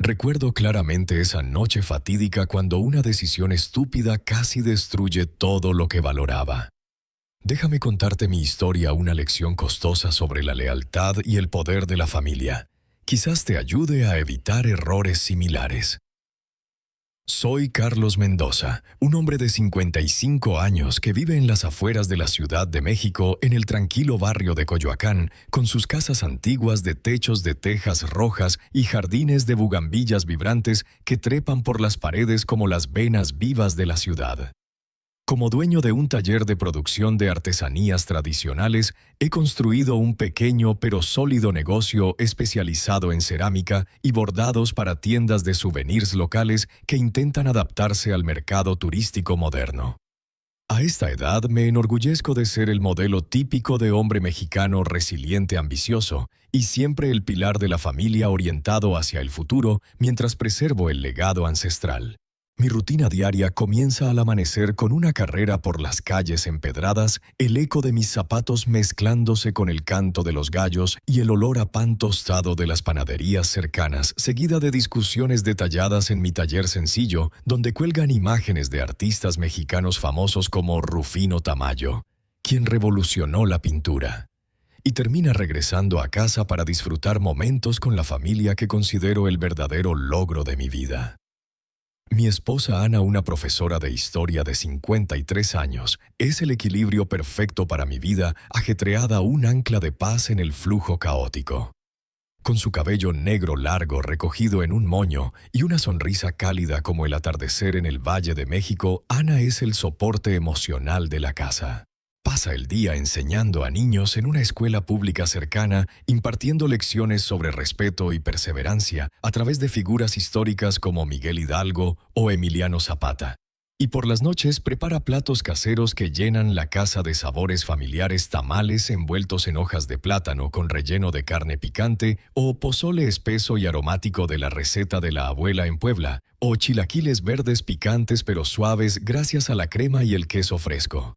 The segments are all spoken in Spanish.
Recuerdo claramente esa noche fatídica cuando una decisión estúpida casi destruye todo lo que valoraba. Déjame contarte mi historia, una lección costosa sobre la lealtad y el poder de la familia. Quizás te ayude a evitar errores similares. Soy Carlos Mendoza, un hombre de 55 años que vive en las afueras de la Ciudad de México, en el tranquilo barrio de Coyoacán, con sus casas antiguas de techos de tejas rojas y jardines de bugambillas vibrantes que trepan por las paredes como las venas vivas de la ciudad. Como dueño de un taller de producción de artesanías tradicionales, he construido un pequeño pero sólido negocio especializado en cerámica y bordados para tiendas de souvenirs locales que intentan adaptarse al mercado turístico moderno. A esta edad me enorgullezco de ser el modelo típico de hombre mexicano resiliente, ambicioso y siempre el pilar de la familia orientado hacia el futuro mientras preservo el legado ancestral. Mi rutina diaria comienza al amanecer con una carrera por las calles empedradas, el eco de mis zapatos mezclándose con el canto de los gallos y el olor a pan tostado de las panaderías cercanas, seguida de discusiones detalladas en mi taller sencillo, donde cuelgan imágenes de artistas mexicanos famosos como Rufino Tamayo, quien revolucionó la pintura. Y termina regresando a casa para disfrutar momentos con la familia que considero el verdadero logro de mi vida. Mi esposa Ana, una profesora de historia de 53 años, es el equilibrio perfecto para mi vida, ajetreada, un ancla de paz en el flujo caótico. Con su cabello negro largo recogido en un moño y una sonrisa cálida como el atardecer en el Valle de México, Ana es el soporte emocional de la casa. Pasa el día enseñando a niños en una escuela pública cercana, impartiendo lecciones sobre respeto y perseverancia a través de figuras históricas como Miguel Hidalgo o Emiliano Zapata. Y por las noches prepara platos caseros que llenan la casa de sabores familiares: tamales envueltos en hojas de plátano con relleno de carne picante, o pozole espeso y aromático de la receta de la abuela en Puebla, o chilaquiles verdes picantes pero suaves gracias a la crema y el queso fresco.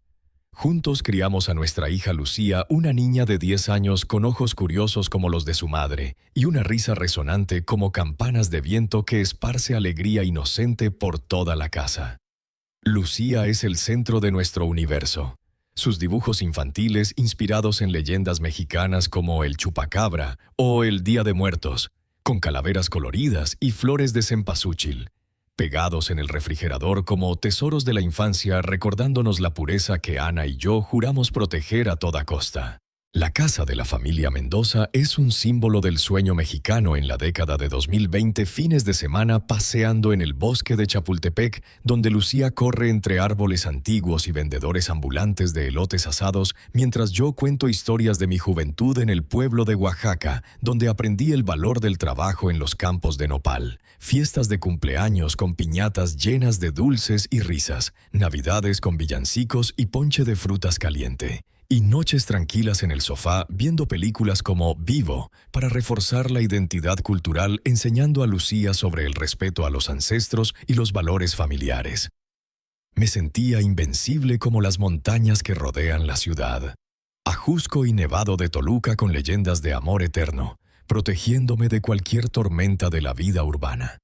Juntos criamos a nuestra hija Lucía, una niña de 10 años con ojos curiosos como los de su madre y una risa resonante como campanas de viento que esparce alegría inocente por toda la casa. Lucía es el centro de nuestro universo. Sus dibujos infantiles, inspirados en leyendas mexicanas como el Chupacabra o el Día de Muertos, con calaveras coloridas y flores de cempasúchil, pegados en el refrigerador como tesoros de la infancia, recordándonos la pureza que Ana y yo juramos proteger a toda costa. La casa de la familia Mendoza es un símbolo del sueño mexicano en la década de 2020, fines de semana paseando en el bosque de Chapultepec, donde Lucía corre entre árboles antiguos y vendedores ambulantes de elotes asados, mientras yo cuento historias de mi juventud en el pueblo de Oaxaca, donde aprendí el valor del trabajo en los campos de nopal, fiestas de cumpleaños con piñatas llenas de dulces y risas, navidades con villancicos y ponche de frutas caliente, y noches tranquilas en el sofá viendo películas como Vivo para reforzar la identidad cultural, enseñando a Lucía sobre el respeto a los ancestros y los valores familiares. Me sentía invencible como las montañas que rodean la ciudad, ajusco y nevado de Toluca con leyendas de amor eterno, protegiéndome de cualquier tormenta de la vida urbana.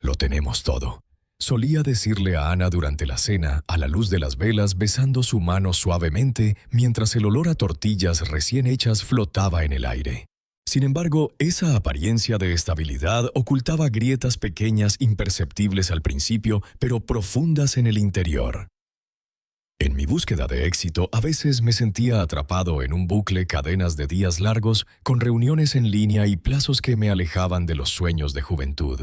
Lo tenemos todo. Solía decirle a Ana durante la cena, a la luz de las velas, besando su mano suavemente mientras el olor a tortillas recién hechas flotaba en el aire. Sin embargo, esa apariencia de estabilidad ocultaba grietas pequeñas, imperceptibles al principio, pero profundas en el interior. En mi búsqueda de éxito, a veces me sentía atrapado en un bucle, cadenas de días largos, con reuniones en línea y plazos que me alejaban de los sueños de juventud.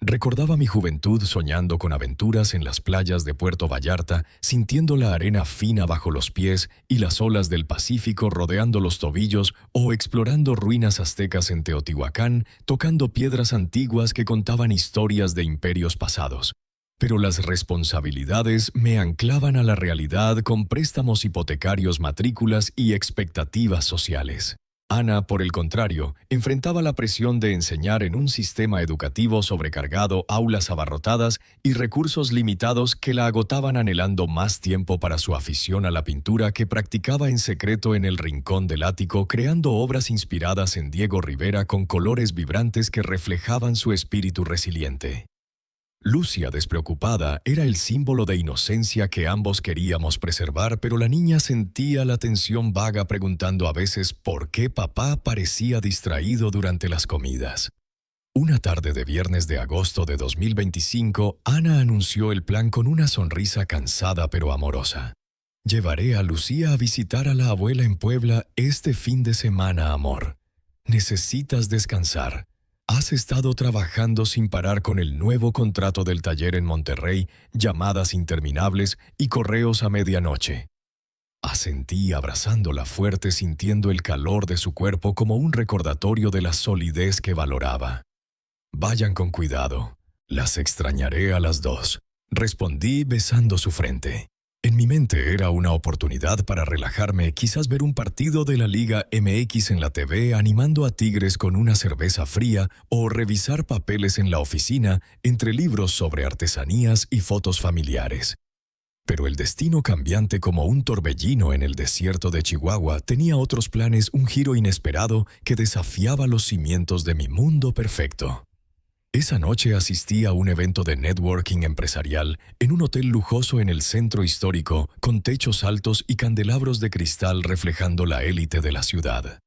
Recordaba mi juventud soñando con aventuras en las playas de Puerto Vallarta, sintiendo la arena fina bajo los pies y las olas del Pacífico rodeando los tobillos, o explorando ruinas aztecas en Teotihuacán, tocando piedras antiguas que contaban historias de imperios pasados. Pero las responsabilidades me anclaban a la realidad con préstamos hipotecarios, matrículas y expectativas sociales. Ana, por el contrario, enfrentaba la presión de enseñar en un sistema educativo sobrecargado, aulas abarrotadas y recursos limitados que la agotaban, anhelando más tiempo para su afición a la pintura que practicaba en secreto en el rincón del ático, creando obras inspiradas en Diego Rivera con colores vibrantes que reflejaban su espíritu resiliente. Lucia, despreocupada, era el símbolo de inocencia que ambos queríamos preservar, pero la niña sentía la tensión vaga, preguntando a veces por qué papá parecía distraído durante las comidas. Una tarde de viernes de agosto de 2025, Ana anunció el plan con una sonrisa cansada pero amorosa. «Llevaré a Lucía a visitar a la abuela en Puebla este fin de semana, amor. Necesitas descansar. Has estado trabajando sin parar con el nuevo contrato del taller en Monterrey, llamadas interminables y correos a medianoche». Asentí abrazándola fuerte, sintiendo el calor de su cuerpo como un recordatorio de la solidez que valoraba. «Vayan con cuidado. Las extrañaré a las dos», respondí besando su frente. En mi mente era una oportunidad para relajarme, quizás ver un partido de la Liga MX en la TV animando a Tigres con una cerveza fría o revisar papeles en la oficina entre libros sobre artesanías y fotos familiares. Pero el destino, cambiante como un torbellino en el desierto de Chihuahua, tenía otros planes, un giro inesperado que desafiaba los cimientos de mi mundo perfecto. Esa noche asistí a un evento de networking empresarial en un hotel lujoso en el centro histórico, con techos altos y candelabros de cristal reflejando la élite de la ciudad.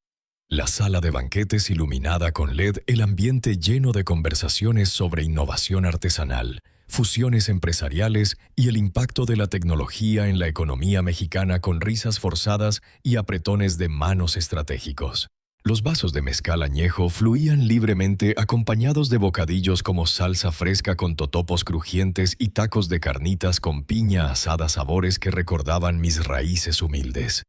La sala de banquetes iluminada con LED, el ambiente lleno de conversaciones sobre innovación artesanal, fusiones empresariales y el impacto de la tecnología en la economía mexicana, con risas forzadas y apretones de manos estratégicos. Los vasos de mezcal añejo fluían libremente, acompañados de bocadillos como salsa fresca con totopos crujientes y tacos de carnitas con piña asada, sabores que recordaban mis raíces humildes.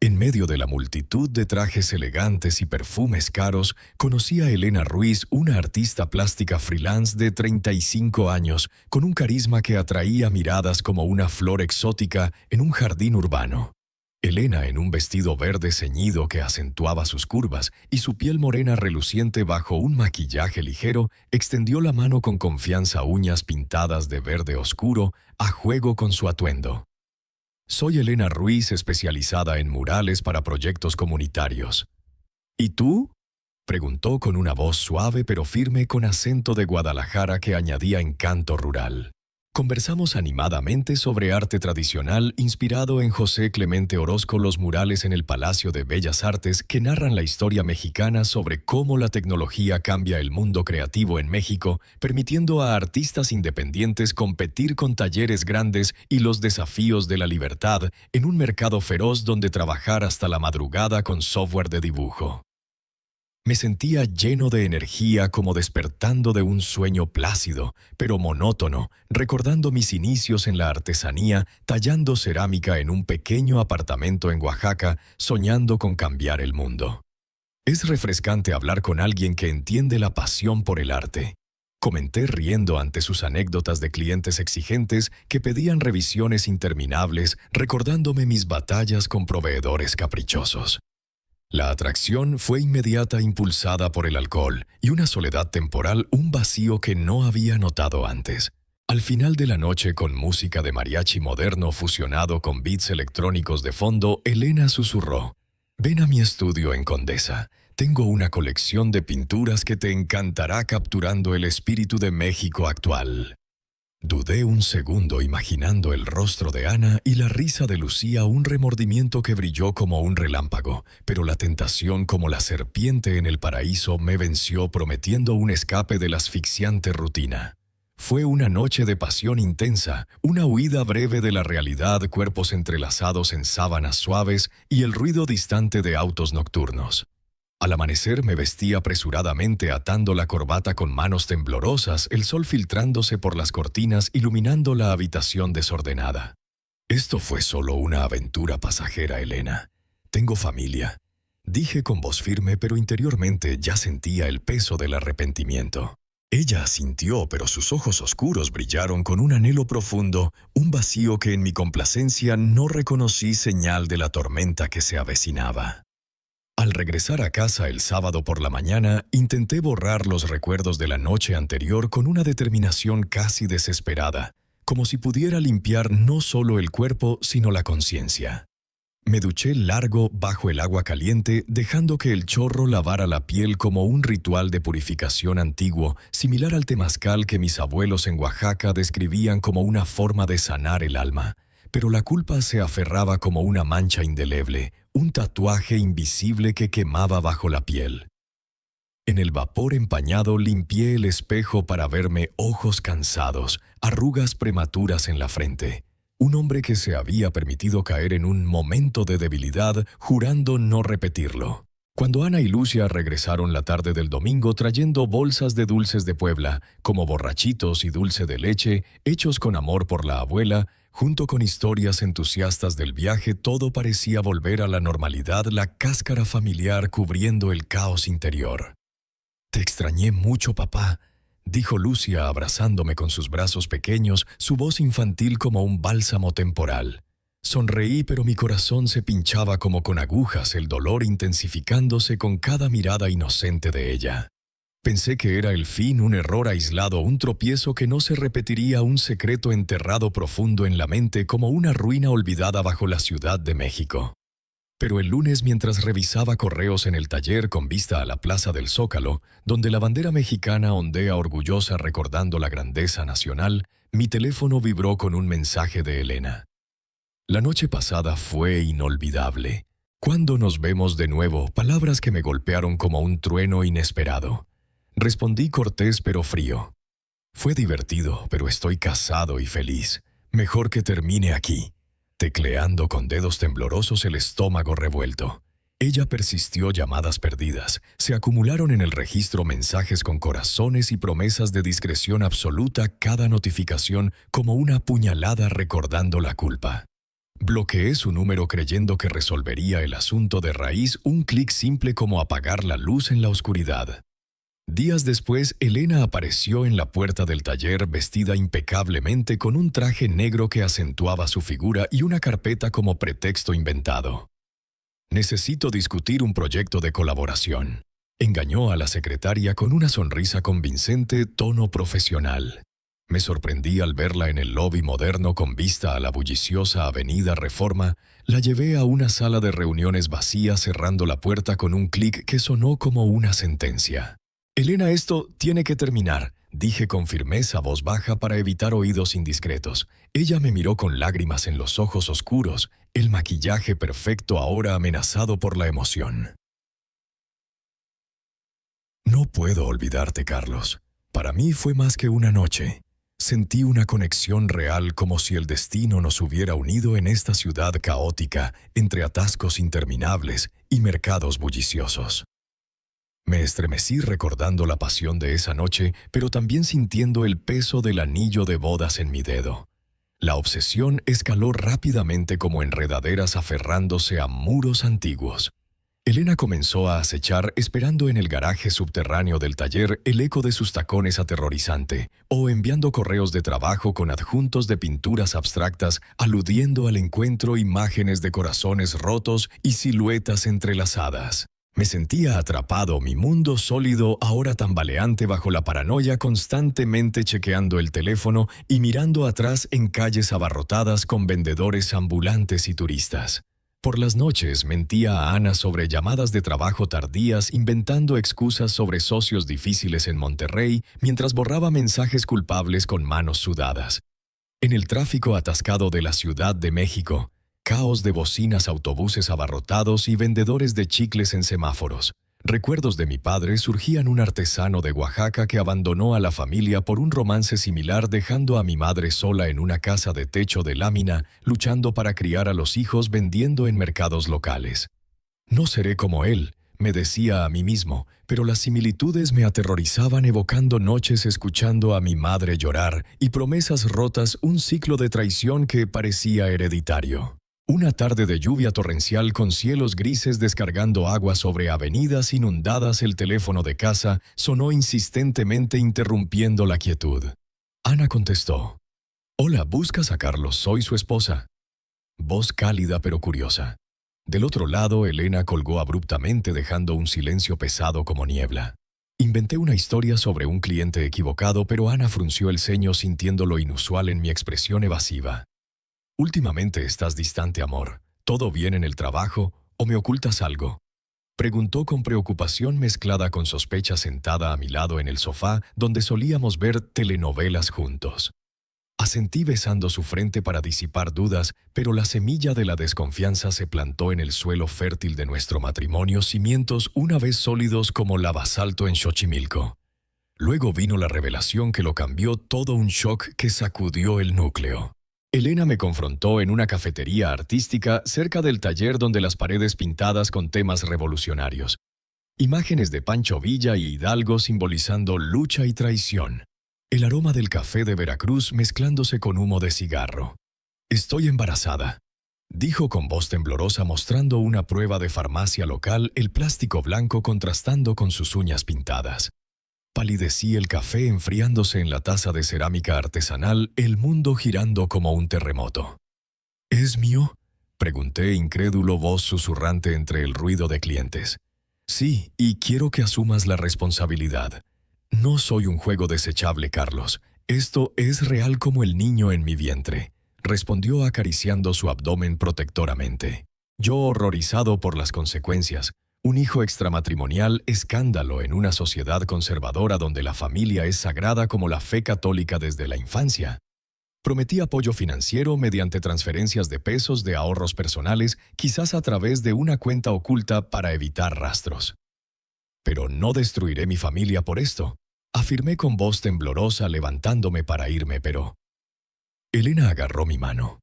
En medio de la multitud de trajes elegantes y perfumes caros, conocí a Elena Ruiz, una artista plástica freelance de 35 años, con un carisma que atraía miradas como una flor exótica en un jardín urbano. Elena, en un vestido verde ceñido que acentuaba sus curvas y su piel morena reluciente bajo un maquillaje ligero, extendió la mano con confianza, uñas pintadas de verde oscuro, a juego con su atuendo. «Soy Elena Ruiz, especializada en murales para proyectos comunitarios». «¿Y tú?», preguntó con una voz suave pero firme, con acento de Guadalajara que añadía encanto rural. Conversamos animadamente sobre arte tradicional inspirado en José Clemente Orozco, los murales en el Palacio de Bellas Artes que narran la historia mexicana sobre cómo la tecnología cambia el mundo creativo en México, permitiendo a artistas independientes competir con talleres grandes, y los desafíos de la libertad en un mercado feroz donde trabajar hasta la madrugada con software de dibujo. Me sentía lleno de energía, como despertando de un sueño plácido, pero monótono, recordando mis inicios en la artesanía, tallando cerámica en un pequeño apartamento en Oaxaca, soñando con cambiar el mundo. «Es refrescante hablar con alguien que entiende la pasión por el arte», comenté riendo ante sus anécdotas de clientes exigentes que pedían revisiones interminables, recordándome mis batallas con proveedores caprichosos. La atracción fue inmediata, impulsada por el alcohol y una soledad temporal, un vacío que no había notado antes. Al final de la noche, con música de mariachi moderno fusionado con beats electrónicos de fondo, Elena susurró: «Ven a mi estudio en Condesa. Tengo una colección de pinturas que te encantará, capturando el espíritu de México actual». Dudé un segundo, imaginando el rostro de Ana y la risa de Lucía, un remordimiento que brilló como un relámpago, pero la tentación, como la serpiente en el paraíso, me venció, prometiendo un escape de la asfixiante rutina. Fue una noche de pasión intensa, una huida breve de la realidad, cuerpos entrelazados en sábanas suaves y el ruido distante de autos nocturnos. Al amanecer me vestí apresuradamente, atando la corbata con manos temblorosas, el sol filtrándose por las cortinas, iluminando la habitación desordenada. «Esto fue solo una aventura pasajera, Elena. Tengo familia», dije con voz firme, pero interiormente ya sentía el peso del arrepentimiento. Ella asintió, pero sus ojos oscuros brillaron con un anhelo profundo, un vacío que en mi complacencia no reconocí, señal de la tormenta que se avecinaba. Al regresar a casa el sábado por la mañana, intenté borrar los recuerdos de la noche anterior con una determinación casi desesperada, como si pudiera limpiar no solo el cuerpo, sino la conciencia. Me duché largo bajo el agua caliente, dejando que el chorro lavara la piel como un ritual de purificación antiguo, similar al temazcal que mis abuelos en Oaxaca describían como una forma de sanar el alma. Pero la culpa se aferraba como una mancha indeleble, un tatuaje invisible que quemaba bajo la piel. En el vapor empañado limpié el espejo para verme ojos cansados, arrugas prematuras en la frente. Un hombre que se había permitido caer en un momento de debilidad, jurando no repetirlo. Cuando Ana y Lucia regresaron la tarde del domingo trayendo bolsas de dulces de Puebla, como borrachitos y dulce de leche, hechos con amor por la abuela, junto con historias entusiastas del viaje, todo parecía volver a la normalidad, la cáscara familiar cubriendo el caos interior. «Te extrañé mucho, papá», dijo Lucia abrazándome con sus brazos pequeños, su voz infantil como un bálsamo temporal. Sonreí, pero mi corazón se pinchaba como con agujas, el dolor intensificándose con cada mirada inocente de ella. Pensé que era el fin, un error aislado, un tropiezo que no se repetiría, un secreto enterrado profundo en la mente como una ruina olvidada bajo la Ciudad de México. Pero el lunes, mientras revisaba correos en el taller con vista a la Plaza del Zócalo, donde la bandera mexicana ondea orgullosa recordando la grandeza nacional, mi teléfono vibró con un mensaje de Elena. La noche pasada fue inolvidable. ¿Cuándo nos vemos de nuevo? Palabras que me golpearon como un trueno inesperado. Respondí cortés pero frío. Fue divertido, pero estoy casado y feliz. Mejor que termine aquí. Tecleando con dedos temblorosos el estómago revuelto. Ella persistió llamadas perdidas. Se acumularon en el registro mensajes con corazones y promesas de discreción absoluta, cada notificación como una puñalada recordando la culpa. Bloqueé su número creyendo que resolvería el asunto de raíz, un clic simple como apagar la luz en la oscuridad. Días después, Elena apareció en la puerta del taller vestida impecablemente con un traje negro que acentuaba su figura y una carpeta como pretexto inventado. «Necesito discutir un proyecto de colaboración», engañó a la secretaria con una sonrisa convincente, tono profesional. Me sorprendí al verla en el lobby moderno con vista a la bulliciosa avenida Reforma. La llevé a una sala de reuniones vacía cerrando la puerta con un clic que sonó como una sentencia. «Elena, esto tiene que terminar», dije con firmeza, voz baja para evitar oídos indiscretos. Ella me miró con lágrimas en los ojos oscuros, el maquillaje perfecto ahora amenazado por la emoción. «No puedo olvidarte, Carlos. Para mí fue más que una noche. Sentí una conexión real como si el destino nos hubiera unido en esta ciudad caótica, entre atascos interminables y mercados bulliciosos». Me estremecí recordando la pasión de esa noche, pero también sintiendo el peso del anillo de bodas en mi dedo. La obsesión escaló rápidamente como enredaderas aferrándose a muros antiguos. Elena comenzó a acechar, esperando en el garaje subterráneo del taller el eco de sus tacones aterrorizante, o enviando correos de trabajo con adjuntos de pinturas abstractas, aludiendo al encuentro, imágenes de corazones rotos y siluetas entrelazadas. Me sentía atrapado, mi mundo sólido ahora tambaleante bajo la paranoia, constantemente chequeando el teléfono y mirando atrás en calles abarrotadas con vendedores ambulantes y turistas. Por las noches mentía a Ana sobre llamadas de trabajo tardías, inventando excusas sobre socios difíciles en Monterrey, mientras borraba mensajes culpables con manos sudadas. En el tráfico atascado de la Ciudad de México, caos de bocinas, autobuses abarrotados y vendedores de chicles en semáforos. Recuerdos de mi padre surgían, un artesano de Oaxaca que abandonó a la familia por un romance similar, dejando a mi madre sola en una casa de techo de lámina, luchando para criar a los hijos vendiendo en mercados locales. «No seré como él», me decía a mí mismo, pero las similitudes me aterrorizaban, evocando noches escuchando a mi madre llorar y promesas rotas, un ciclo de traición que parecía hereditario. Una tarde de lluvia torrencial con cielos grises descargando agua sobre avenidas inundadas, el teléfono de casa sonó insistentemente interrumpiendo la quietud. Ana contestó. «Hola, ¿buscas a Carlos? Soy su esposa». Voz cálida pero curiosa. Del otro lado, Elena colgó abruptamente dejando un silencio pesado como niebla. Inventé una historia sobre un cliente equivocado, pero Ana frunció el ceño sintiendo lo inusual en mi expresión evasiva. «Últimamente estás distante, amor. ¿Todo bien en el trabajo o me ocultas algo?», preguntó con preocupación mezclada con sospecha sentada a mi lado en el sofá donde solíamos ver telenovelas juntos. Asentí besando su frente para disipar dudas, pero la semilla de la desconfianza se plantó en el suelo fértil de nuestro matrimonio, cimientos una vez sólidos como la basalto en Xochimilco. Luego vino la revelación que lo cambió todo, un shock que sacudió el núcleo. Elena me confrontó en una cafetería artística cerca del taller donde las paredes pintadas con temas revolucionarios. Imágenes de Pancho Villa y Hidalgo simbolizando lucha y traición. El aroma del café de Veracruz mezclándose con humo de cigarro. «Estoy embarazada», dijo con voz temblorosa mostrando una prueba de farmacia local, el plástico blanco contrastando con sus uñas pintadas. Palidecí el café enfriándose en la taza de cerámica artesanal, el mundo girando como un terremoto. «¿Es mío?», pregunté incrédulo, voz susurrante entre el ruido de clientes. «Sí, y quiero que asumas la responsabilidad. No soy un juego desechable, Carlos. Esto es real como el niño en mi vientre», respondió acariciando su abdomen protectoramente. Yo horrorizado por las consecuencias. Un hijo extramatrimonial, escándalo en una sociedad conservadora donde la familia es sagrada como la fe católica desde la infancia. Prometí apoyo financiero mediante transferencias de pesos de ahorros personales, quizás a través de una cuenta oculta para evitar rastros. «Pero no destruiré mi familia por esto», afirmé con voz temblorosa levantándome para irme, pero... Elena agarró mi mano.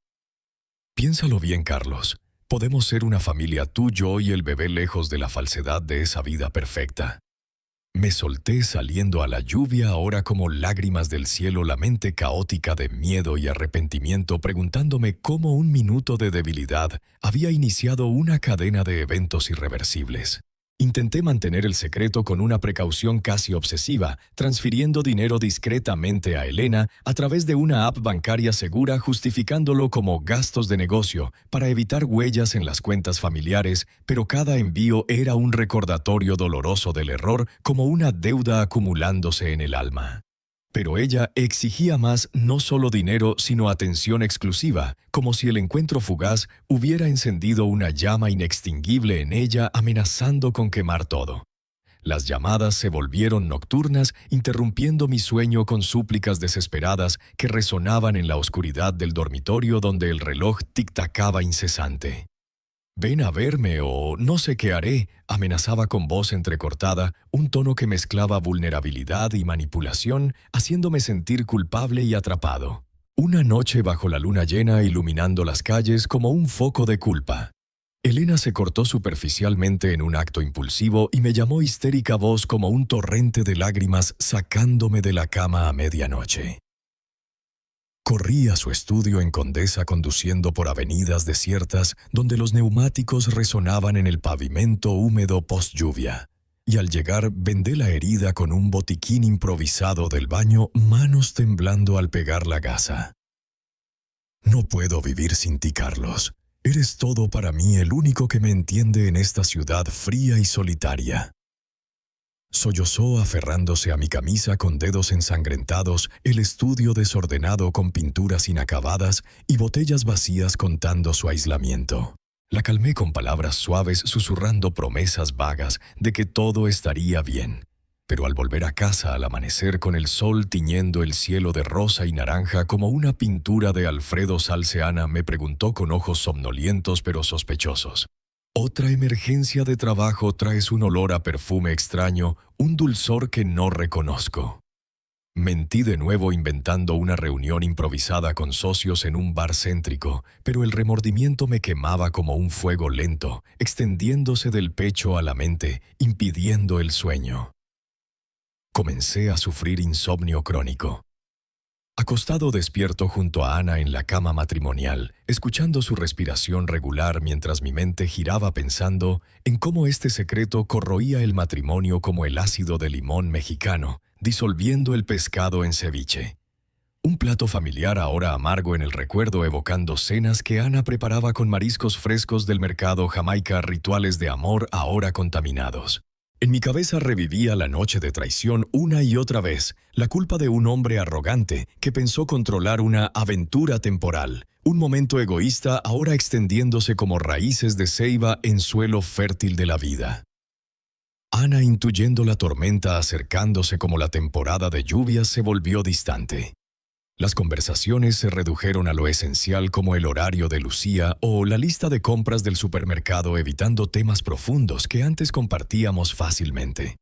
«Piénsalo bien, Carlos. Podemos ser una familia, tú, yo y el bebé, lejos de la falsedad de esa vida perfecta». Me solté saliendo a la lluvia, ahora como lágrimas del cielo, la mente caótica de miedo y arrepentimiento, preguntándome cómo un minuto de debilidad había iniciado una cadena de eventos irreversibles. Intenté mantener el secreto con una precaución casi obsesiva, transfiriendo dinero discretamente a Elena a través de una app bancaria segura, justificándolo como gastos de negocio para evitar huellas en las cuentas familiares, pero cada envío era un recordatorio doloroso del error, como una deuda acumulándose en el alma. Pero ella exigía más, no solo dinero, sino atención exclusiva, como si el encuentro fugaz hubiera encendido una llama inextinguible en ella, amenazando con quemar todo. Las llamadas se volvieron nocturnas, interrumpiendo mi sueño con súplicas desesperadas que resonaban en la oscuridad del dormitorio donde el reloj tic-tacaba incesante. «Ven a verme o no sé qué haré», amenazaba con voz entrecortada, un tono que mezclaba vulnerabilidad y manipulación, haciéndome sentir culpable y atrapado. Una noche bajo la luna llena, iluminando las calles como un foco de culpa. Elena se cortó superficialmente en un acto impulsivo y me llamó histérica voz como un torrente de lágrimas, sacándome de la cama a medianoche. Corrí a su estudio en Condesa, conduciendo por avenidas desiertas donde los neumáticos resonaban en el pavimento húmedo post-lluvia. Y al llegar vendé la herida con un botiquín improvisado del baño, manos temblando al pegar la gasa. «No puedo vivir sin ti, Carlos. Eres todo para mí, el único que me entiende en esta ciudad fría y solitaria». Sollozó aferrándose a mi camisa con dedos ensangrentados, el estudio desordenado con pinturas inacabadas y botellas vacías contando su aislamiento. La calmé con palabras suaves, susurrando promesas vagas de que todo estaría bien. Pero al volver a casa al amanecer, con el sol tiñendo el cielo de rosa y naranja como una pintura de Alfredo Salceana, me preguntó con ojos somnolientos pero sospechosos: «¿Otra emergencia de trabajo? Traes un olor a perfume extraño, un dulzor que no reconozco». Mentí de nuevo, inventando una reunión improvisada con socios en un bar céntrico, pero el remordimiento me quemaba como un fuego lento, extendiéndose del pecho a la mente, impidiendo el sueño. Comencé a sufrir insomnio crónico. Acostado despierto junto a Ana en la cama matrimonial, escuchando su respiración regular mientras mi mente giraba pensando en cómo este secreto corroía el matrimonio como el ácido de limón mexicano, disolviendo el pescado en ceviche. Un plato familiar ahora amargo en el recuerdo evocando cenas que Ana preparaba con mariscos frescos del mercado Jamaica, rituales de amor ahora contaminados. En mi cabeza revivía la noche de traición una y otra vez, la culpa de un hombre arrogante que pensó controlar una aventura temporal, un momento egoísta ahora extendiéndose como raíces de ceiba en suelo fértil de la vida. Ana, intuyendo la tormenta acercándose como la temporada de lluvias, se volvió distante. Las conversaciones se redujeron a lo esencial como el horario de Lucía o la lista de compras del supermercado, evitando temas profundos que antes compartíamos fácilmente.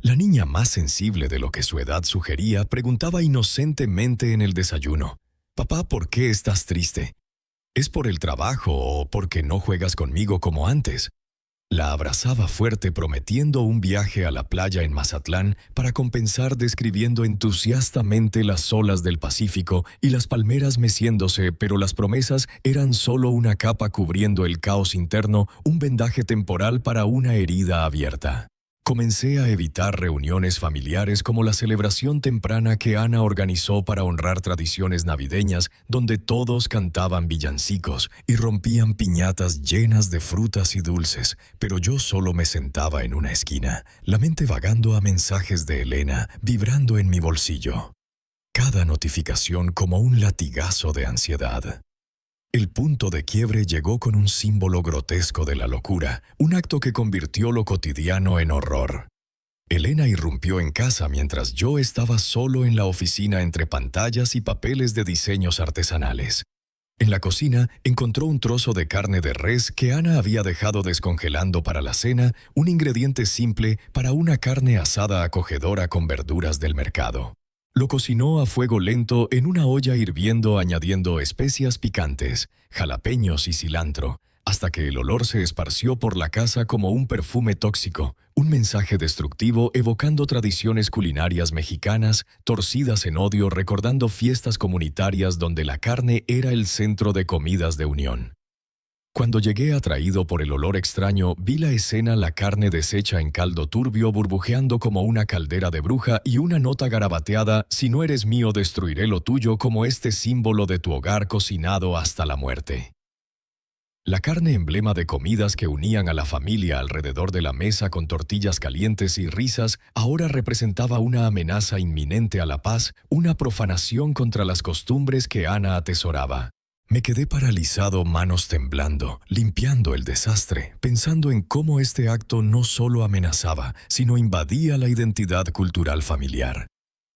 La niña, más sensible de lo que su edad sugería, preguntaba inocentemente en el desayuno: «Papá, ¿por qué estás triste? ¿Es por el trabajo o porque no juegas conmigo como antes?» La abrazaba fuerte, prometiendo un viaje a la playa en Mazatlán para compensar, describiendo entusiastamente las olas del Pacífico y las palmeras meciéndose, pero las promesas eran solo una capa cubriendo el caos interno, un vendaje temporal para una herida abierta. Comencé a evitar reuniones familiares como la celebración temprana que Ana organizó para honrar tradiciones navideñas donde todos cantaban villancicos y rompían piñatas llenas de frutas y dulces, pero yo solo me sentaba en una esquina, la mente vagando a mensajes de Elena, vibrando en mi bolsillo. Cada notificación como un latigazo de ansiedad. El punto de quiebre llegó con un símbolo grotesco de la locura, un acto que convirtió lo cotidiano en horror. Elena irrumpió en casa mientras yo estaba solo en la oficina entre pantallas y papeles de diseños artesanales. En la cocina encontró un trozo de carne de res que Ana había dejado descongelando para la cena, un ingrediente simple para una carne asada acogedora con verduras del mercado. Lo cocinó a fuego lento en una olla hirviendo, añadiendo especias picantes, jalapeños y cilantro, hasta que el olor se esparció por la casa como un perfume tóxico, un mensaje destructivo evocando tradiciones culinarias mexicanas, torcidas en odio, recordando fiestas comunitarias donde la carne era el centro de comidas de unión. Cuando llegué atraído por el olor extraño, vi la escena: la carne deshecha en caldo turbio burbujeando como una caldera de bruja y una nota garabateada: «Si no eres mío, destruiré lo tuyo», como este símbolo de tu hogar cocinado hasta la muerte. La carne, emblema de comidas que unían a la familia alrededor de la mesa con tortillas calientes y risas, ahora representaba una amenaza inminente a la paz, una profanación contra las costumbres que Ana atesoraba. Me quedé paralizado, manos temblando, limpiando el desastre, pensando en cómo este acto no solo amenazaba, sino invadía la identidad cultural familiar.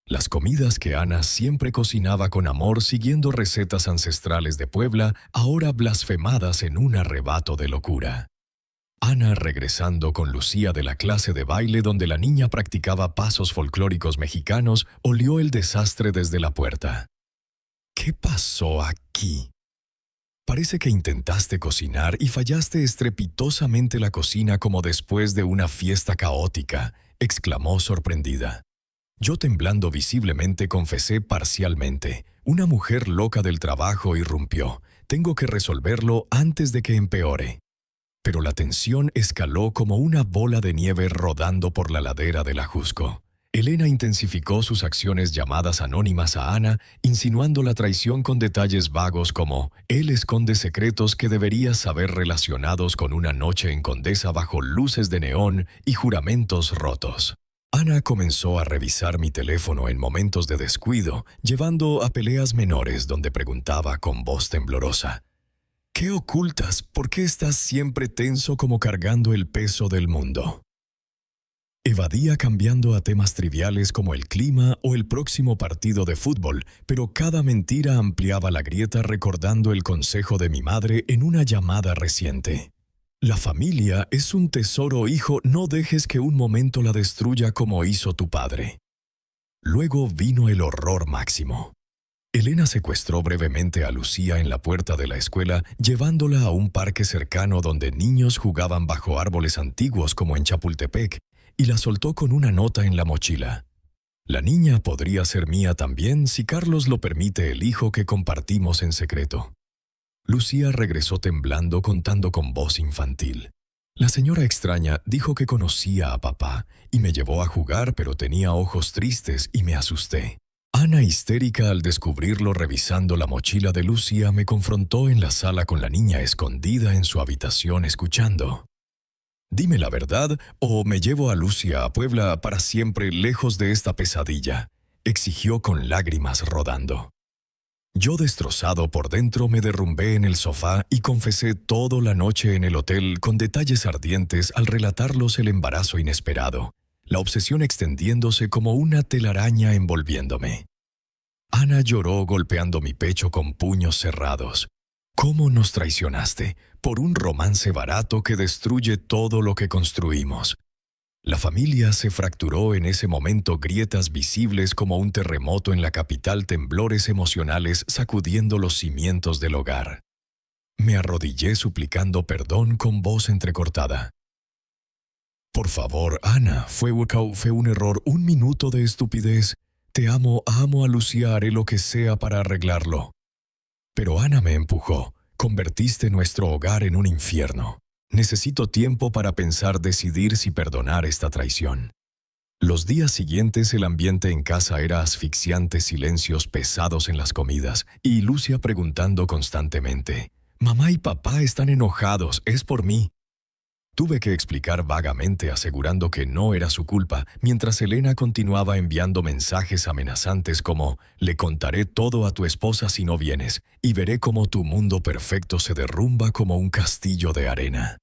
Las comidas que Ana siempre cocinaba con amor, siguiendo recetas ancestrales de Puebla, ahora blasfemadas en un arrebato de locura. Ana, regresando con Lucía de la clase de baile donde la niña practicaba pasos folclóricos mexicanos, olió el desastre desde la puerta. ¿Qué pasó aquí? Parece que intentaste cocinar y fallaste estrepitosamente la cocina como después de una fiesta caótica, exclamó sorprendida. Yo, temblando visiblemente, confesé parcialmente. Una mujer loca del trabajo irrumpió. Tengo que resolverlo antes de que empeore. Pero la tensión escaló como una bola de nieve rodando por la ladera del Ajusco. Elena intensificó sus acciones, llamadas anónimas a Ana, insinuando la traición con detalles vagos como: «Él esconde secretos que deberías saber», relacionados con una noche en Condesa bajo luces de neón y juramentos rotos. Ana comenzó a revisar mi teléfono en momentos de descuido, llevando a peleas menores donde preguntaba con voz temblorosa: «¿Qué ocultas? ¿Por qué estás siempre tenso, como cargando el peso del mundo?». Evadía cambiando a temas triviales como el clima o el próximo partido de fútbol, pero cada mentira ampliaba la grieta, recordando el consejo de mi madre en una llamada reciente. «La familia es un tesoro, hijo, no dejes que un momento la destruya como hizo tu padre». Luego vino el horror máximo. Elena secuestró brevemente a Lucía en la puerta de la escuela, llevándola a un parque cercano donde niños jugaban bajo árboles antiguos como en Chapultepec, y la soltó con una nota en la mochila. «La niña podría ser mía también si Carlos lo permite, el hijo que compartimos en secreto». Lucía regresó temblando, contando con voz infantil. «La señora extraña dijo que conocía a papá y me llevó a jugar, pero tenía ojos tristes y me asusté. Ana, histérica al descubrirlo revisando la mochila de Lucia, me confrontó en la sala con la niña escondida en su habitación escuchando. «Dime la verdad o me llevo a Lucia a Puebla para siempre lejos de esta pesadilla», exigió con lágrimas rodando. Yo, destrozado por dentro, me derrumbé en el sofá y confesé toda la noche en el hotel con detalles ardientes al relatarlos el embarazo inesperado, la obsesión extendiéndose como una telaraña envolviéndome. Ana lloró golpeando mi pecho con puños cerrados. «¿Cómo nos traicionaste? Por un romance barato que destruye todo lo que construimos». La familia se fracturó en ese momento, grietas visibles como un terremoto en la capital, temblores emocionales sacudiendo los cimientos del hogar. Me arrodillé suplicando perdón con voz entrecortada. «Por favor, Ana, fue un error, un minuto de estupidez. Te amo a Lucia, haré lo que sea para arreglarlo». Pero Ana me empujó. «Convertiste nuestro hogar en un infierno. Necesito tiempo para pensar, decidir si perdonar esta traición». Los días siguientes el ambiente en casa era asfixiante, silencios pesados en las comidas, y Lucia preguntando constantemente, «Mamá y papá están enojados, es por mí». Tuve que explicar vagamente, asegurando que no era su culpa, mientras Elena continuaba enviando mensajes amenazantes como «Le contaré todo a tu esposa si no vienes, y veré cómo tu mundo perfecto se derrumba como un castillo de arena».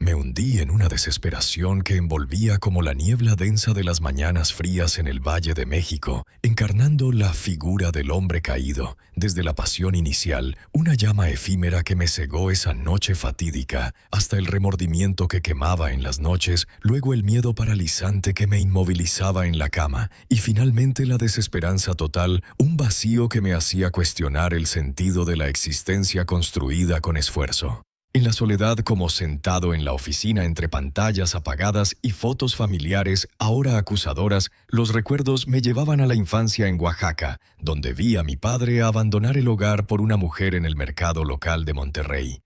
Me hundí en una desesperación que envolvía como la niebla densa de las mañanas frías en el Valle de México, encarnando la figura del hombre caído, desde la pasión inicial, una llama efímera que me cegó esa noche fatídica, hasta el remordimiento que quemaba en las noches, luego el miedo paralizante que me inmovilizaba en la cama, y finalmente la desesperanza total, un vacío que me hacía cuestionar el sentido de la existencia construida con esfuerzo. En la soledad, como sentado en la oficina entre pantallas apagadas y fotos familiares ahora acusadoras, los recuerdos me llevaban a la infancia en Oaxaca, donde vi a mi padre abandonar el hogar por una mujer en el mercado local de Monterrey.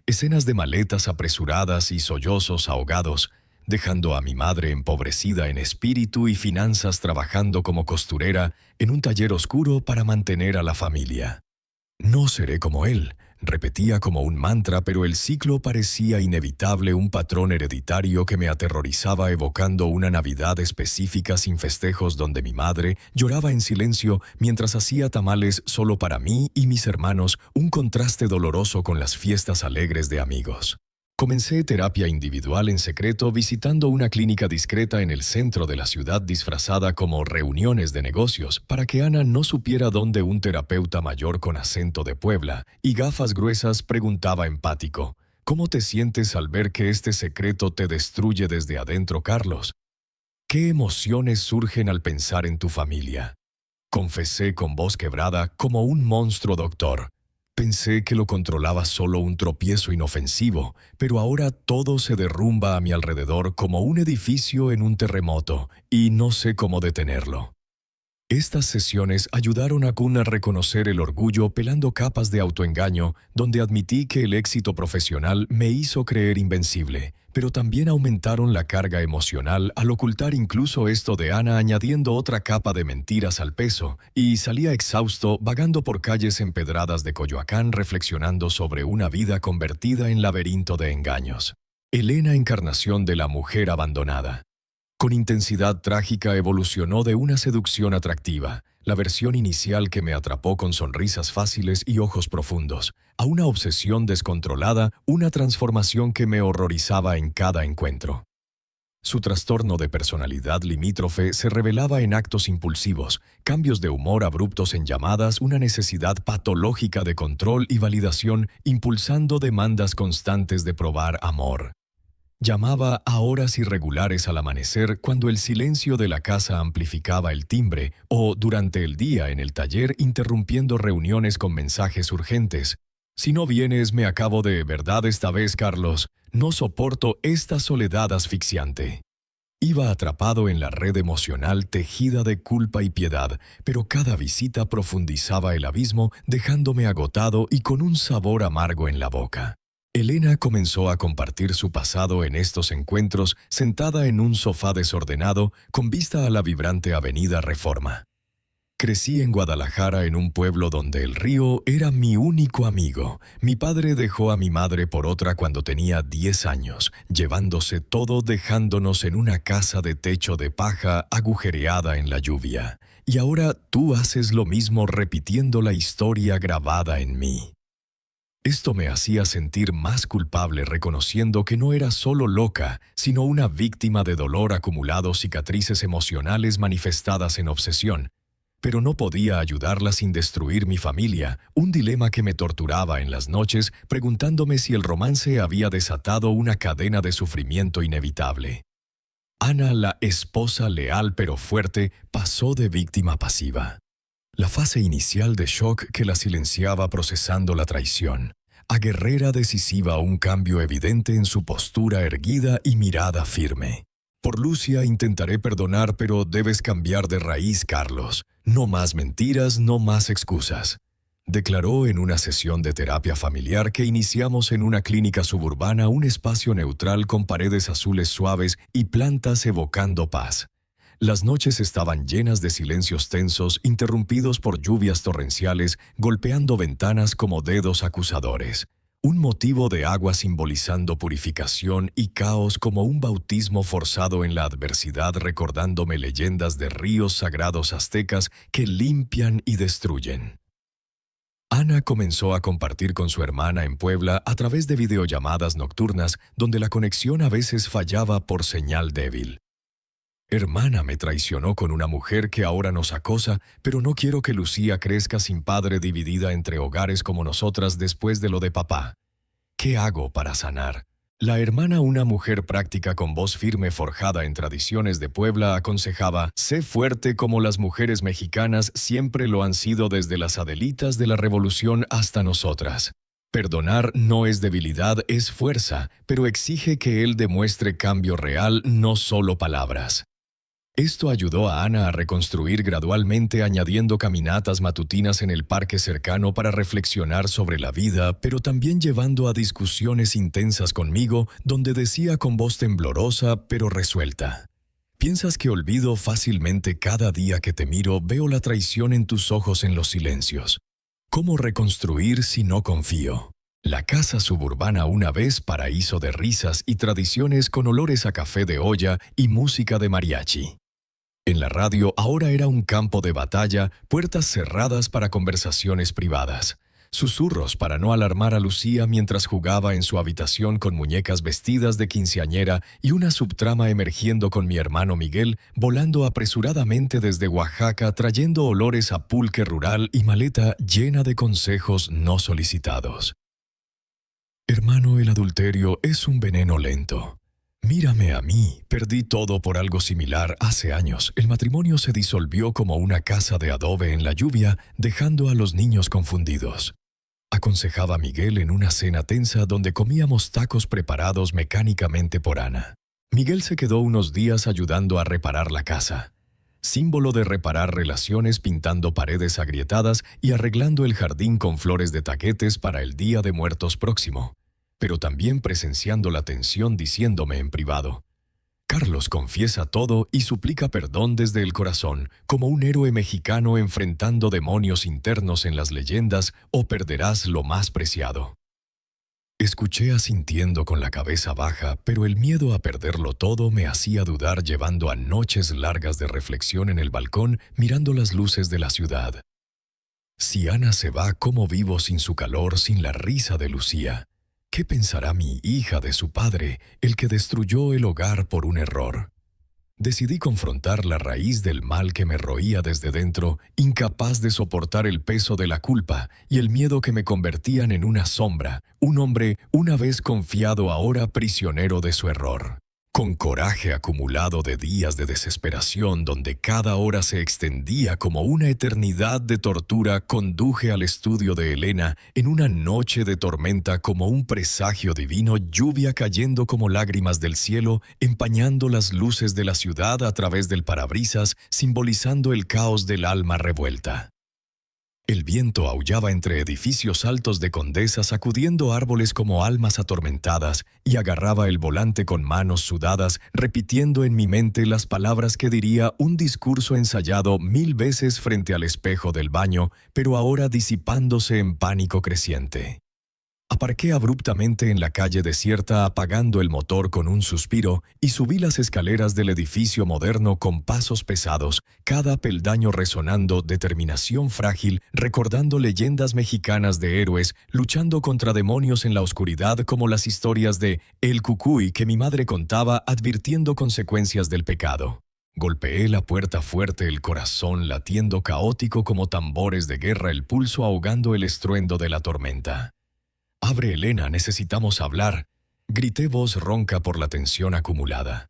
Escenas de maletas apresuradas y sollozos ahogados, dejando a mi madre empobrecida en espíritu y finanzas trabajando como costurera en un taller oscuro para mantener a la familia. «No seré como él», repetía como un mantra, pero el ciclo parecía inevitable, un patrón hereditario que me aterrorizaba, evocando una Navidad específica sin festejos donde mi madre lloraba en silencio mientras hacía tamales solo para mí y mis hermanos, un contraste doloroso con las fiestas alegres de amigos. Comencé terapia individual en secreto, visitando una clínica discreta en el centro de la ciudad disfrazada como reuniones de negocios, para que Ana no supiera dónde un terapeuta mayor con acento de Puebla y gafas gruesas preguntaba empático, «¿Cómo te sientes al ver que este secreto te destruye desde adentro, Carlos? ¿Qué emociones surgen al pensar en tu familia?». Confesé con voz quebrada, como un monstruo doctor. Pensé que lo controlaba solo un tropiezo inofensivo, pero ahora todo se derrumba a mi alrededor como un edificio en un terremoto, y no sé cómo detenerlo. Estas sesiones ayudaron a Kun a reconocer el orgullo pelando capas de autoengaño, donde admití que el éxito profesional me hizo creer invencible, pero también aumentaron la carga emocional al ocultar incluso esto de Ana, añadiendo otra capa de mentiras al peso, y salía exhausto vagando por calles empedradas de Coyoacán reflexionando sobre una vida convertida en laberinto de engaños. Elena, encarnación de la mujer abandonada. Con intensidad trágica evolucionó de una seducción atractiva, la versión inicial que me atrapó con sonrisas fáciles y ojos profundos, a una obsesión descontrolada, una transformación que me horrorizaba en cada encuentro. Su trastorno de personalidad limítrofe se revelaba en actos impulsivos, cambios de humor abruptos en llamadas, una necesidad patológica de control y validación, impulsando demandas constantes de probar amor. Llamaba a horas irregulares al amanecer cuando el silencio de la casa amplificaba el timbre, o durante el día en el taller interrumpiendo reuniones con mensajes urgentes. «Si no vienes, me acabo de verdad esta vez, Carlos. No soporto esta soledad asfixiante». Iba atrapado en la red emocional tejida de culpa y piedad, pero cada visita profundizaba el abismo, dejándome agotado y con un sabor amargo en la boca. Elena comenzó a compartir su pasado en estos encuentros, sentada en un sofá desordenado, con vista a la vibrante avenida Reforma. Crecí en Guadalajara, en un pueblo donde el río era mi único amigo. Mi padre dejó a mi madre por otra cuando tenía 10 años, llevándose todo, dejándonos en una casa de techo de paja agujereada en la lluvia. Y ahora tú haces lo mismo repitiendo la historia grabada en mí. Esto me hacía sentir más culpable, reconociendo que no era solo loca, sino una víctima de dolor acumulado, cicatrices emocionales manifestadas en obsesión. Pero no podía ayudarla sin destruir mi familia, un dilema que me torturaba en las noches, preguntándome si el romance había desatado una cadena de sufrimiento inevitable. Ana, la esposa leal pero fuerte, pasó de víctima pasiva. La fase inicial de shock que la silenciaba procesando la traición, a guerrera decisiva, un cambio evidente en su postura erguida y mirada firme. Por Lucia intentaré perdonar, pero debes cambiar de raíz, Carlos. No más mentiras, no más excusas. Declaró en una sesión de terapia familiar que iniciamos en una clínica suburbana, un espacio neutral con paredes azules suaves y plantas evocando paz. Las noches estaban llenas de silencios tensos, interrumpidos por lluvias torrenciales, golpeando ventanas como dedos acusadores. Un motivo de agua simbolizando purificación y caos como un bautismo forzado en la adversidad, recordándome leyendas de ríos sagrados aztecas que limpian y destruyen. Ana comenzó a compartir con su hermana en Puebla a través de videollamadas nocturnas donde la conexión a veces fallaba por señal débil. Hermana, me traicionó con una mujer que ahora nos acosa, pero no quiero que Lucía crezca sin padre, dividida entre hogares como nosotras después de lo de papá. ¿Qué hago para sanar? La hermana, una mujer práctica con voz firme forjada en tradiciones de Puebla, aconsejaba: sé fuerte como las mujeres mexicanas siempre lo han sido desde las Adelitas de la Revolución hasta nosotras. Perdonar no es debilidad, es fuerza, pero exige que él demuestre cambio real, no solo palabras. Esto ayudó a Ana a reconstruir gradualmente, añadiendo caminatas matutinas en el parque cercano para reflexionar sobre la vida, pero también llevando a discusiones intensas conmigo, donde decía con voz temblorosa pero resuelta: ¿piensas que olvido fácilmente? Cada día que te miro veo la traición en tus ojos, en los silencios. ¿Cómo reconstruir si no confío? La casa suburbana, una vez paraíso de risas y tradiciones, con olores a café de olla y música de mariachi. En la radio ahora era un campo de batalla, puertas cerradas para conversaciones privadas. Susurros para no alarmar a Lucía mientras jugaba en su habitación con muñecas vestidas de quinceañera, y una subtrama emergiendo con mi hermano Miguel volando apresuradamente desde Oaxaca, trayendo olores a pulque rural y maleta llena de consejos no solicitados. Hermano, el adulterio es un veneno lento. Mírame a mí, perdí todo por algo similar hace años. El matrimonio se disolvió como una casa de adobe en la lluvia, dejando a los niños confundidos. Aconsejaba Miguel en una cena tensa donde comíamos tacos preparados mecánicamente por Ana. Miguel se quedó unos días ayudando a reparar la casa. Símbolo de reparar relaciones, pintando paredes agrietadas y arreglando el jardín con flores de taquetes para el Día de Muertos próximo. Pero también presenciando la tensión, diciéndome en privado: Carlos, confiesa todo y suplica perdón desde el corazón, como un héroe mexicano enfrentando demonios internos en las leyendas, o perderás lo más preciado. Escuché asintiendo con la cabeza baja, pero el miedo a perderlo todo me hacía dudar, llevando a noches largas de reflexión en el balcón, mirando las luces de la ciudad. Si Ana se va, ¿cómo vivo sin su calor, sin la risa de Lucía? ¿Qué pensará mi hija de su padre, el que destruyó el hogar por un error? Decidí confrontar la raíz del mal que me roía desde dentro, incapaz de soportar el peso de la culpa y el miedo que me convertían en una sombra, un hombre una vez confiado, ahora prisionero de su error. Con coraje acumulado de días de desesperación, donde cada hora se extendía como una eternidad de tortura, conduje al estudio de Elena en una noche de tormenta, como un presagio divino, lluvia cayendo como lágrimas del cielo, empañando las luces de la ciudad a través del parabrisas, simbolizando el caos del alma revuelta. El viento aullaba entre edificios altos de Condesa, sacudiendo árboles como almas atormentadas, y agarraba el volante con manos sudadas, repitiendo en mi mente las palabras que diría un discurso ensayado 1000 veces frente al espejo del baño, pero ahora disipándose en pánico creciente. Aparqué abruptamente en la calle desierta, apagando el motor con un suspiro, y subí las escaleras del edificio moderno con pasos pesados, cada peldaño resonando determinación frágil, recordando leyendas mexicanas de héroes luchando contra demonios en la oscuridad, como las historias de El Cucuy que mi madre contaba, advirtiendo consecuencias del pecado. Golpeé la puerta fuerte, el corazón latiendo caótico como tambores de guerra, el pulso ahogando el estruendo de la tormenta. «Abre, Elena, necesitamos hablar», grité, voz ronca por la tensión acumulada.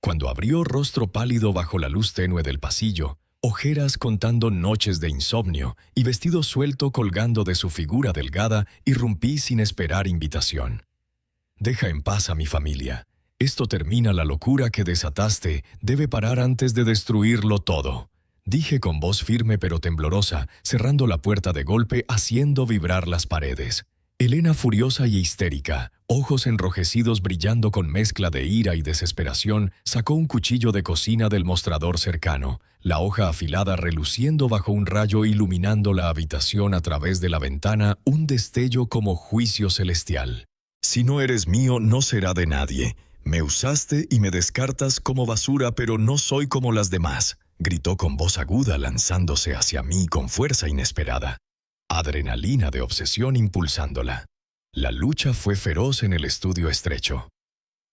Cuando abrió, rostro pálido bajo la luz tenue del pasillo, ojeras contando noches de insomnio y vestido suelto colgando de su figura delgada, irrumpí sin esperar invitación. «Deja en paz a mi familia. Esto termina, la locura que desataste debe parar antes de destruirlo todo», dije con voz firme pero temblorosa, cerrando la puerta de golpe, haciendo vibrar las paredes. Elena, furiosa y histérica, ojos enrojecidos brillando con mezcla de ira y desesperación, sacó un cuchillo de cocina del mostrador cercano, la hoja afilada reluciendo bajo un rayo, iluminando la habitación a través de la ventana, un destello como juicio celestial. «Si no eres mío, no será de nadie. Me usaste y me descartas como basura, pero no soy como las demás», gritó con voz aguda, lanzándose hacia mí con fuerza inesperada. Adrenalina de obsesión impulsándola. La lucha fue feroz en el estudio estrecho.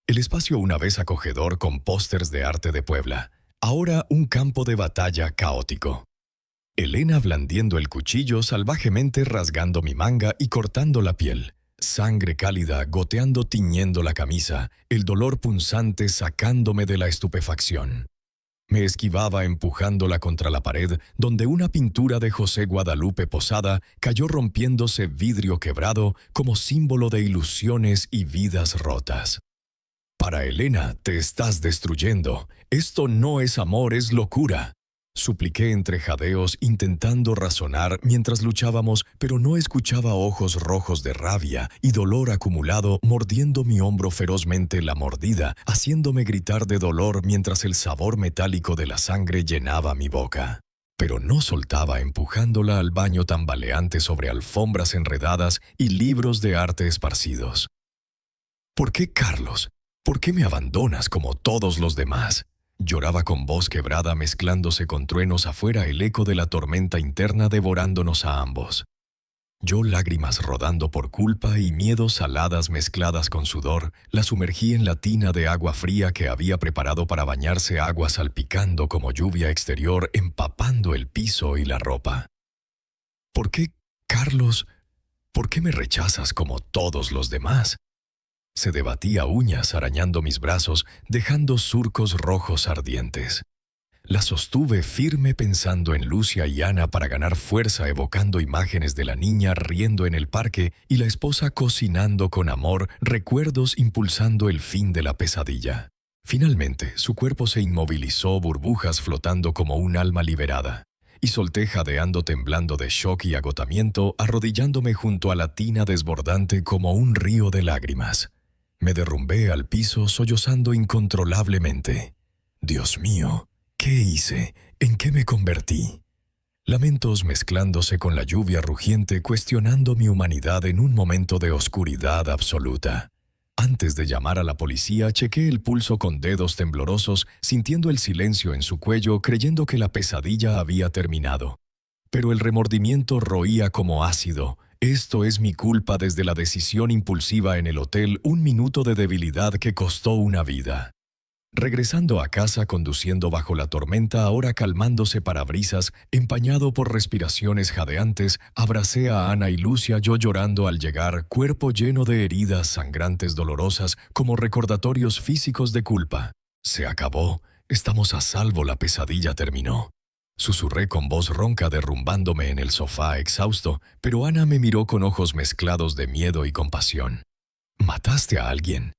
El espacio, una vez acogedor con pósters de arte de Puebla, ahora un campo de batalla caótico. Elena blandiendo el cuchillo, salvajemente rasgando mi manga y cortando la piel. Sangre cálida goteando, tiñendo la camisa, el dolor punzante sacándome de la estupefacción. Me esquivaba empujándola contra la pared, donde una pintura de José Guadalupe Posada cayó rompiéndose, vidrio quebrado, como símbolo de ilusiones y vidas rotas. «Para Elena, te estás destruyendo. Esto no es amor, es locura», supliqué entre jadeos, intentando razonar mientras luchábamos, pero no escuchaba, ojos rojos de rabia y dolor acumulado mordiendo mi hombro ferozmente, la mordida haciéndome gritar de dolor mientras el sabor metálico de la sangre llenaba mi boca. Pero no soltaba, empujándola al baño tambaleante sobre alfombras enredadas y libros de arte esparcidos. «¿Por qué, Carlos? ¿Por qué me abandonas como todos los demás?», lloraba con voz quebrada, mezclándose con truenos afuera, el eco de la tormenta interna devorándonos a ambos. Yo, lágrimas rodando por culpa y miedos, saladas mezcladas con sudor, la sumergí en la tina de agua fría que había preparado para bañarse, agua salpicando como lluvia exterior, empapando el piso y la ropa. «¿Por qué, Carlos? ¿Por qué me rechazas como todos los demás?». Se debatía, uñas arañando mis brazos, dejando surcos rojos ardientes. La sostuve firme pensando en Lucia y Ana para ganar fuerza, evocando imágenes de la niña riendo en el parque y la esposa cocinando con amor, recuerdos impulsando el fin de la pesadilla. Finalmente, su cuerpo se inmovilizó, burbujas flotando como un alma liberada. Y solté jadeando, temblando de shock y agotamiento, arrodillándome junto a la tina desbordante como un río de lágrimas. Me derrumbé al piso, sollozando incontrolablemente. «Dios mío, ¿qué hice? ¿En qué me convertí?». Lamentos mezclándose con la lluvia rugiente, cuestionando mi humanidad en un momento de oscuridad absoluta. Antes de llamar a la policía, chequé el pulso con dedos temblorosos, sintiendo el silencio en su cuello, creyendo que la pesadilla había terminado. Pero el remordimiento roía como ácido. Esto es mi culpa, desde la decisión impulsiva en el hotel, un minuto de debilidad que costó una vida. Regresando a casa, conduciendo bajo la tormenta, ahora calmándose parabrisas, empañado por respiraciones jadeantes, abracé a Ana y Lucia, yo llorando al llegar, cuerpo lleno de heridas sangrantes dolorosas como recordatorios físicos de culpa. «Se acabó, estamos a salvo, la pesadilla terminó», susurré con voz ronca, derrumbándome en el sofá exhausto, pero Ana me miró con ojos mezclados de miedo y compasión. «¿Mataste a alguien?».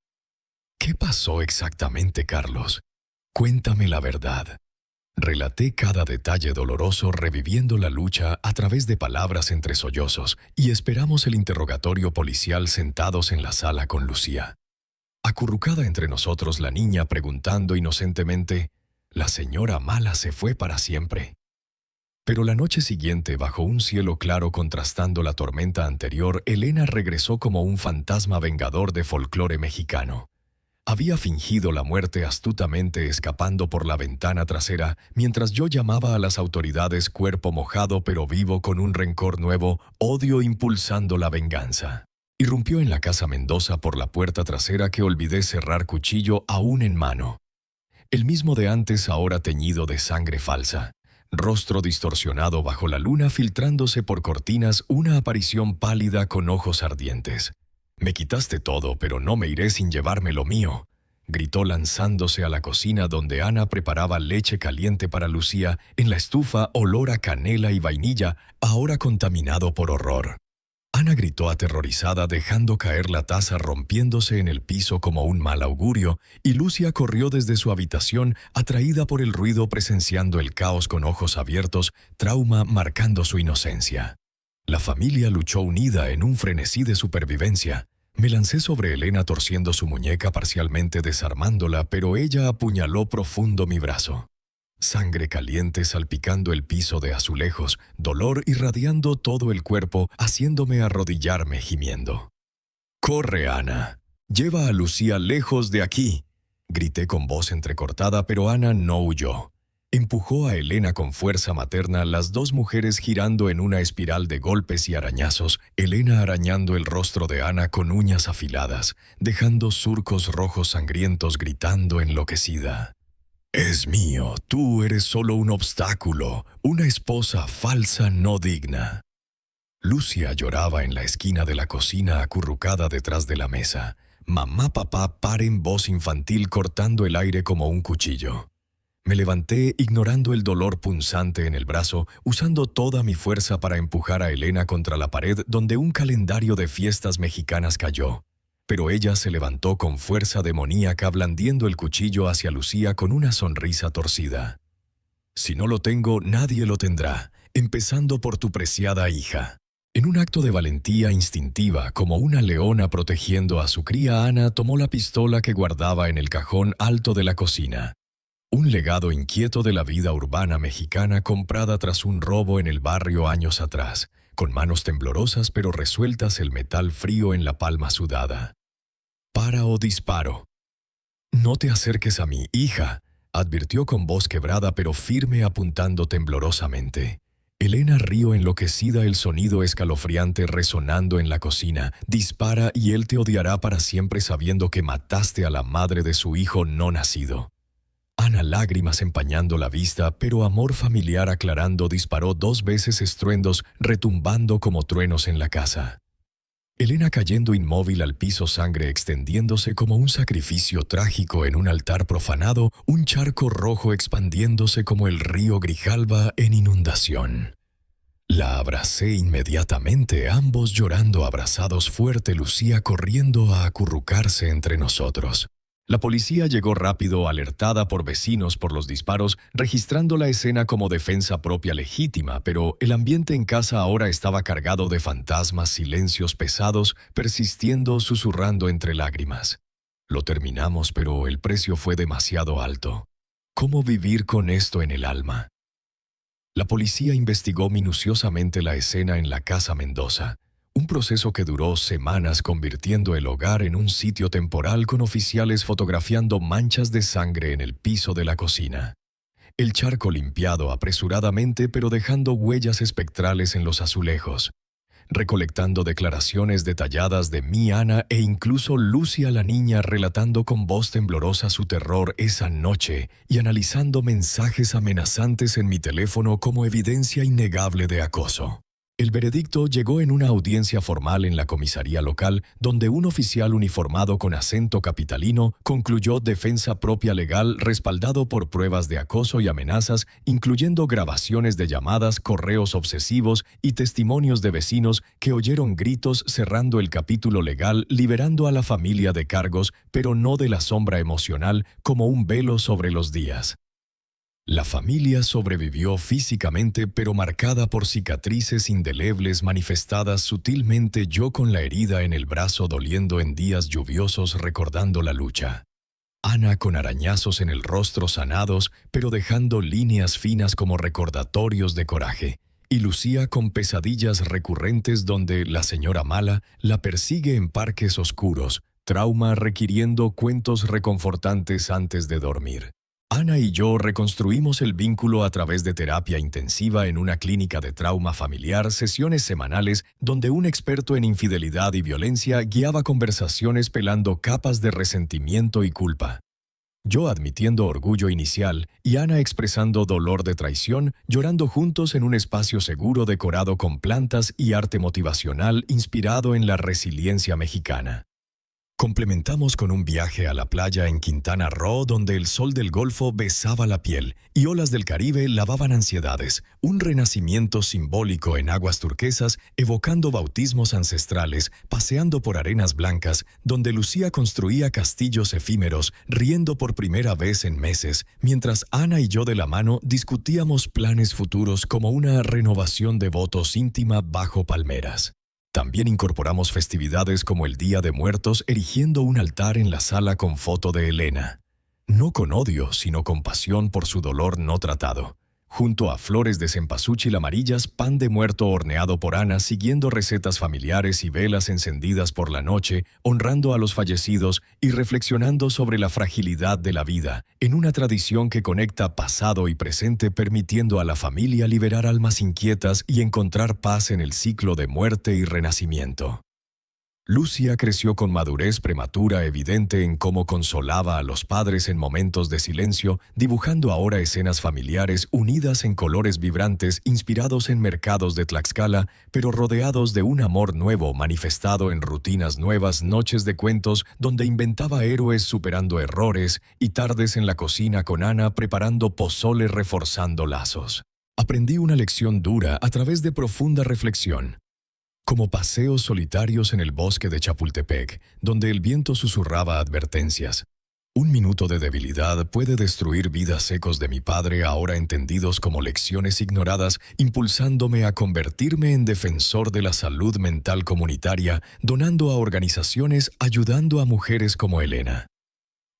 «¿Qué pasó exactamente, Carlos? Cuéntame la verdad». Relaté cada detalle doloroso reviviendo la lucha a través de palabras entre sollozos y esperamos el interrogatorio policial sentados en la sala con Lucía. Acurrucada entre nosotros la niña preguntando inocentemente, «¿La señora mala se fue para siempre?» Pero la noche siguiente, bajo un cielo claro contrastando la tormenta anterior, Elena regresó como un fantasma vengador de folclore mexicano. Había fingido la muerte astutamente escapando por la ventana trasera, mientras yo llamaba a las autoridades cuerpo mojado pero vivo con un rencor nuevo, odio impulsando la venganza. Irrumpió en la casa Mendoza por la puerta trasera que olvidé cerrar cuchillo aún en mano. El mismo de antes ahora teñido de sangre falsa. Rostro distorsionado bajo la luna filtrándose por cortinas una aparición pálida con ojos ardientes. «Me quitaste todo, pero no me iré sin llevarme lo mío», gritó lanzándose a la cocina donde Ana preparaba leche caliente para Lucía en la estufa olor a canela y vainilla, ahora contaminado por horror. Ana gritó aterrorizada dejando caer la taza rompiéndose en el piso como un mal augurio y Lucia corrió desde su habitación atraída por el ruido presenciando el caos con ojos abiertos, trauma marcando su inocencia. La familia luchó unida en un frenesí de supervivencia. Me lancé sobre Elena torciendo su muñeca parcialmente desarmándola, pero ella apuñaló profundo mi brazo. Sangre caliente salpicando el piso de azulejos, dolor irradiando todo el cuerpo, haciéndome arrodillarme gimiendo. «¡Corre, Ana! ¡Lleva a Lucía lejos de aquí!», grité con voz entrecortada, pero Ana no huyó. Empujó a Elena con fuerza materna, las dos mujeres girando en una espiral de golpes y arañazos, Elena arañando el rostro de Ana con uñas afiladas, dejando surcos rojos sangrientos gritando enloquecida. «Es mío, tú eres solo un obstáculo, una esposa falsa no digna». Lucia lloraba en la esquina de la cocina acurrucada detrás de la mesa. Mamá, papá, paren voz infantil cortando el aire como un cuchillo. Me levanté ignorando el dolor punzante en el brazo, usando toda mi fuerza para empujar a Elena contra la pared donde un calendario de fiestas mexicanas cayó. Pero ella se levantó con fuerza demoníaca blandiendo el cuchillo hacia Lucía con una sonrisa torcida. «Si no lo tengo, nadie lo tendrá, empezando por tu preciada hija». En un acto de valentía instintiva, como una leona protegiendo a su cría, Ana tomó la pistola que guardaba en el cajón alto de la cocina. Un legado inquieto de la vida urbana mexicana comprada tras un robo en el barrio años atrás, con manos temblorosas pero resueltas el metal frío en la palma sudada. «Para o disparo». «No te acerques a mi hija», advirtió con voz quebrada pero firme apuntando temblorosamente. Elena rió enloquecida, el sonido escalofriante resonando en la cocina. «Dispara y él te odiará para siempre sabiendo que mataste a la madre de su hijo no nacido». Ana, lágrimas empañando la vista, pero amor familiar aclarando, disparó 2 veces estruendos, retumbando como truenos en la casa. Elena cayendo inmóvil al piso, sangre extendiéndose como un sacrificio trágico en un altar profanado, un charco rojo expandiéndose como el río Grijalba en inundación. La abracé inmediatamente, ambos llorando abrazados fuerte, Lucía corriendo a acurrucarse entre nosotros. La policía llegó rápido, alertada por vecinos por los disparos, registrando la escena como defensa propia legítima, pero el ambiente en casa ahora estaba cargado de fantasmas, silencios pesados, persistiendo, susurrando entre lágrimas. Lo terminamos, pero el precio fue demasiado alto. ¿Cómo vivir con esto en el alma? La policía investigó minuciosamente la escena en la casa Mendoza. Un proceso que duró semanas convirtiendo el hogar en un sitio temporal con oficiales fotografiando manchas de sangre en el piso de la cocina. El charco limpiado apresuradamente pero dejando huellas espectrales en los azulejos. Recolectando declaraciones detalladas de mi Ana e incluso Lucia la niña relatando con voz temblorosa su terror esa noche y analizando mensajes amenazantes en mi teléfono como evidencia innegable de acoso. El veredicto llegó en una audiencia formal en la comisaría local, donde un oficial uniformado con acento capitalino concluyó defensa propia legal respaldado por pruebas de acoso y amenazas, incluyendo grabaciones de llamadas, correos obsesivos y testimonios de vecinos que oyeron gritos, cerrando el capítulo legal, liberando a la familia de cargos, pero no de la sombra emocional como un velo sobre los días. La familia sobrevivió físicamente, pero marcada por cicatrices indelebles manifestadas sutilmente, yo con la herida en el brazo doliendo en días lluviosos recordando la lucha. Ana con arañazos en el rostro sanados, pero dejando líneas finas como recordatorios de coraje. Y Lucía con pesadillas recurrentes donde la señora mala la persigue en parques oscuros, trauma requiriendo cuentos reconfortantes antes de dormir. Ana y yo reconstruimos el vínculo a través de terapia intensiva en una clínica de trauma familiar, sesiones semanales donde un experto en infidelidad y violencia guiaba conversaciones pelando capas de resentimiento y culpa. Yo admitiendo orgullo inicial y Ana expresando dolor de traición, llorando juntos en un espacio seguro decorado con plantas y arte motivacional inspirado en la resiliencia mexicana. Complementamos con un viaje a la playa en Quintana Roo donde el sol del Golfo besaba la piel y olas del Caribe lavaban ansiedades, un renacimiento simbólico en aguas turquesas evocando bautismos ancestrales, paseando por arenas blancas donde Lucía construía castillos efímeros, riendo por primera vez en meses, mientras Ana y yo de la mano discutíamos planes futuros como una renovación de votos íntima bajo palmeras. También incorporamos festividades como el Día de Muertos erigiendo un altar en la sala con foto de Elena. No con odio, sino con pasión por su dolor no tratado. Junto a flores de cempasúchil amarillas, pan de muerto horneado por Ana, siguiendo recetas familiares y velas encendidas por la noche, honrando a los fallecidos y reflexionando sobre la fragilidad de la vida, en una tradición que conecta pasado y presente, permitiendo a la familia liberar almas inquietas y encontrar paz en el ciclo de muerte y renacimiento. Lucía creció con madurez prematura evidente en cómo consolaba a los padres en momentos de silencio, dibujando ahora escenas familiares unidas en colores vibrantes inspirados en mercados de Tlaxcala, pero rodeados de un amor nuevo manifestado en rutinas nuevas, noches de cuentos donde inventaba héroes superando errores y tardes en la cocina con Ana preparando pozole reforzando lazos. Aprendí una lección dura a través de profunda reflexión. Como paseos solitarios en el bosque de Chapultepec, donde el viento susurraba advertencias. Un minuto de debilidad puede destruir vidas ecos de mi padre ahora entendidos como lecciones ignoradas, impulsándome a convertirme en defensor de la salud mental comunitaria, donando a organizaciones, ayudando a mujeres como Elena.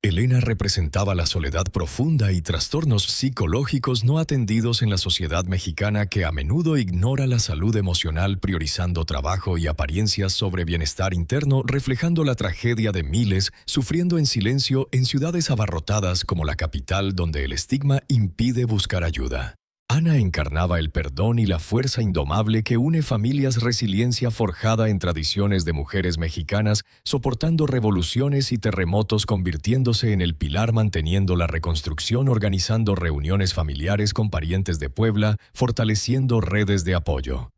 Elena representaba la soledad profunda y trastornos psicológicos no atendidos en la sociedad mexicana que a menudo ignora la salud emocional priorizando trabajo y apariencias sobre bienestar interno, reflejando la tragedia de miles sufriendo en silencio en ciudades abarrotadas como la capital donde el estigma impide buscar ayuda. Ana encarnaba el perdón y la fuerza indomable que une familias, resiliencia forjada en tradiciones de mujeres mexicanas, soportando revoluciones y terremotos, convirtiéndose en el pilar manteniendo la reconstrucción, organizando reuniones familiares con parientes de Puebla, fortaleciendo redes de apoyo.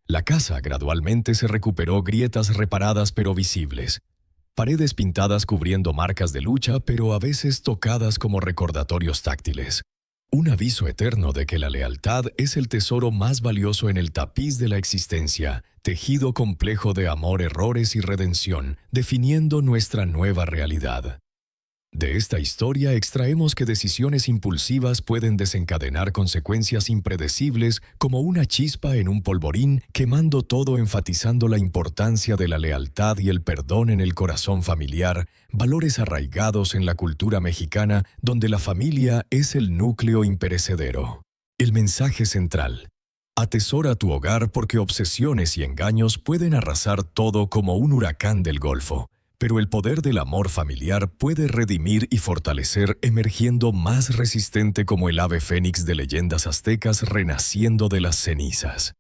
La casa gradualmente se recuperó, grietas reparadas pero visibles. Paredes pintadas cubriendo marcas de lucha, pero a veces tocadas como recordatorios táctiles. Un aviso eterno de que la lealtad es el tesoro más valioso en el tapiz de la existencia, tejido complejo de amor, errores y redención, definiendo nuestra nueva realidad. De esta historia extraemos que decisiones impulsivas pueden desencadenar consecuencias impredecibles como una chispa en un polvorín, quemando todo, enfatizando la importancia de la lealtad y el perdón en el corazón familiar, valores arraigados en la cultura mexicana donde la familia es el núcleo imperecedero. El mensaje central: atesora tu hogar porque obsesiones y engaños pueden arrasar todo como un huracán del Golfo. Pero el poder del amor familiar puede redimir y fortalecer, emergiendo más resistente como el ave fénix de leyendas aztecas renaciendo de las cenizas.